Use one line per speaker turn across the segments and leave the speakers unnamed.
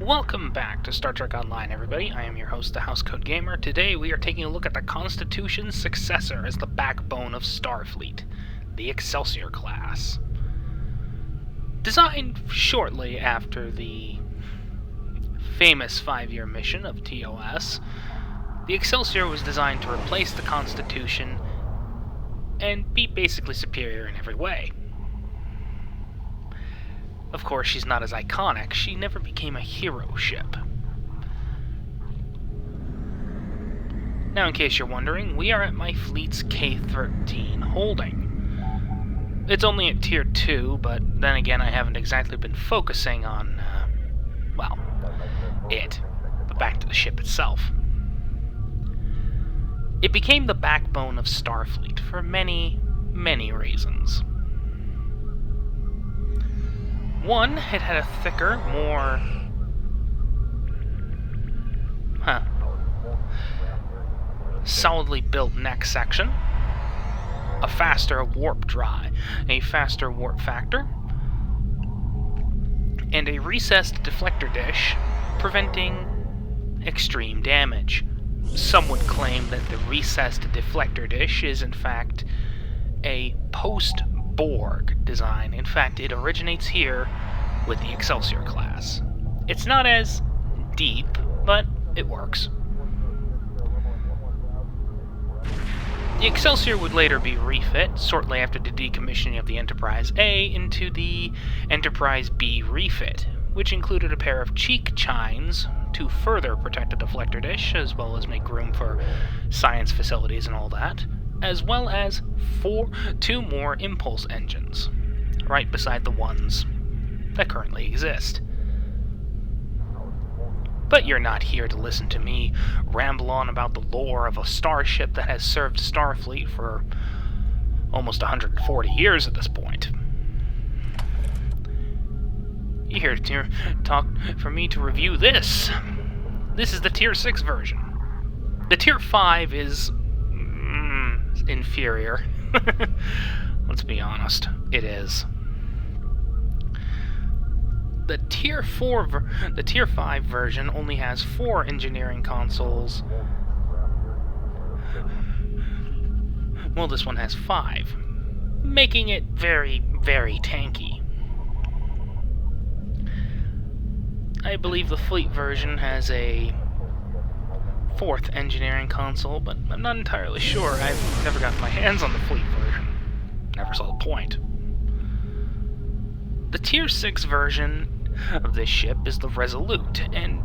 Welcome back to Star Trek Online, everybody. I am your host, the Housecoat Gamer. Today we are taking a look at the Constitution's successor as the backbone of Starfleet, the Excelsior-Class. Designed shortly after the famous 5-year mission of TOS, the Excelsior was designed to replace the Constitution and be basically superior in every way. Of course, she's not as iconic. She never became a hero ship. Now, in case you're wondering, we are at my fleet's K-13 holding. It's only at Tier 2, but then again, I haven't exactly been focusing on, it. But back to the ship itself. It became the backbone of Starfleet for many, many reasons. One, it had a thicker, more solidly built neck section, a faster warp factor, and a recessed deflector dish preventing extreme damage. Some would claim that the recessed deflector dish is in fact a post-Borg design. In fact, it originates here with the Excelsior-Class. It's not as deep, but it works. The Excelsior would later be refit, shortly after the decommissioning of the Enterprise A, into the Enterprise B refit, which included a pair of cheek chines to further protect the deflector dish, as well as make room for science facilities and all that, as well as two more impulse engines, right beside the ones that currently exist. But you're not here to listen to me ramble on about the lore of a starship that has served Starfleet for almost 140 years at this point. You're here to talk for me to review this. This is the Tier 6 version. The Tier 5 is inferior. Let's be honest, it is. The Tier 5 version only has 4 engineering consoles. Well, this one has 5, making it very, very tanky. I believe the Fleet version has a 4th engineering console, but I'm not entirely sure. I've never gotten my hands on the Fleet version. Never saw the point. The Tier 6 version of this ship is the Resolute, and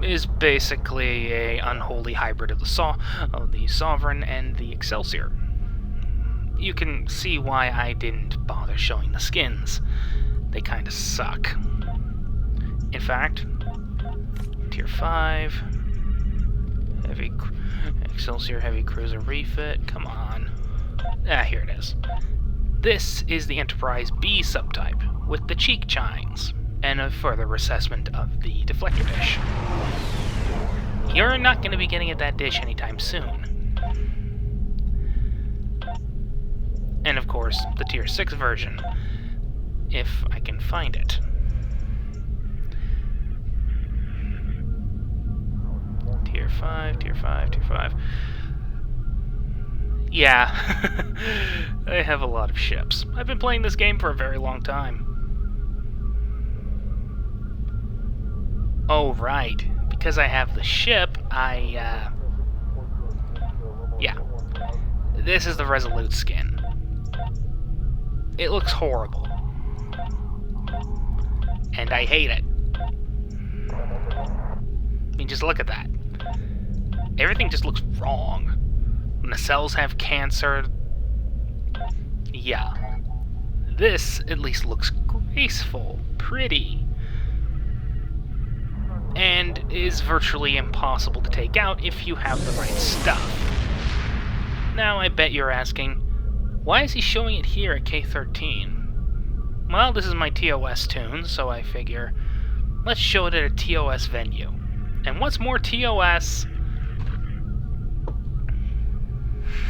is basically a unholy hybrid of the Sovereign and the Excelsior. You can see why I didn't bother showing the skins. They kinda suck. In fact, Tier 5... Excelsior Heavy Cruiser refit, come on. Here it is. This is the Enterprise B subtype, with the cheek chines, and a further reassessment of the deflector dish. You're not going to be getting at that dish anytime soon. And of course, the Tier 6 version, if I can find it. Tier 5, Tier 5, Tier 5. Yeah, I have a lot of ships. I've been playing this game for a very long time. Oh, right. Because I have the ship, yeah. This is the Resolute skin. It looks horrible. And I hate it. I mean, just look at that. Everything just looks wrong. Nacelles have cancer. Yeah. This, at least, looks graceful, pretty, and is virtually impossible to take out if you have the right stuff. Now, I bet you're asking, why is he showing it here at K-13? Well, this is my TOS tune, so I figure, let's show it at a TOS venue. And what's more TOS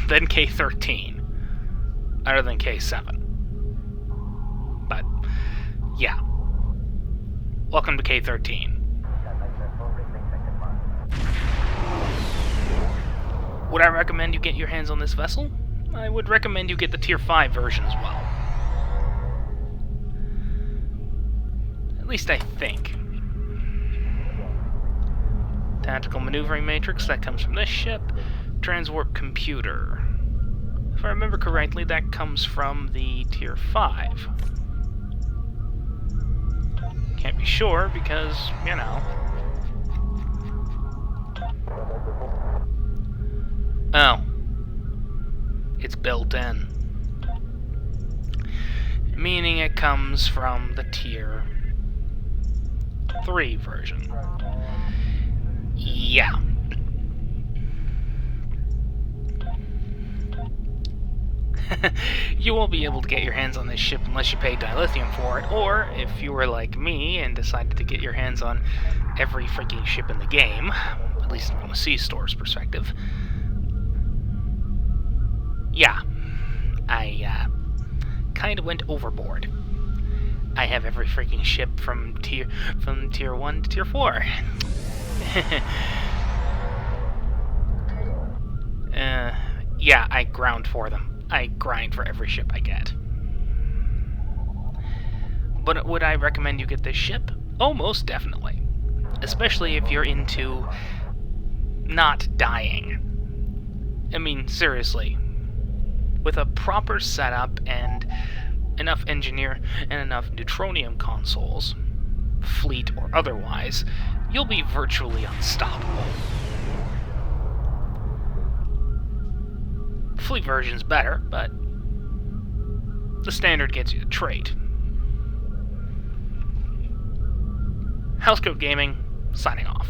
than K-13, other than K-7? But, yeah. Welcome to K-13. Would I recommend you get your hands on this vessel? I would recommend you get the Tier 5 version as well. At least I think. Tactical maneuvering matrix, that comes from this ship. Transwarp computer. If I remember correctly, that comes from the Tier 5. Can't be sure because, you know. Oh. It's built in. Meaning it comes from the Tier 3 version. Yeah. You won't be able to get your hands on this ship unless you pay dilithium for it, or if you were like me and decided to get your hands on every freaking ship in the game, at least from a C-Store's perspective. Yeah, I kind of went overboard. I have every freaking ship from tier 1 to tier 4. Yeah, I ground for them. I grind for every ship I get. But would I recommend you get this ship? Oh, most definitely. Especially if you're into not dying. I mean, seriously. With a proper setup and enough engineer and enough neutronium consoles, fleet or otherwise, you'll be virtually unstoppable. Fleet version's better, but the standard gets you the trait. Housecoat Gaming, signing off.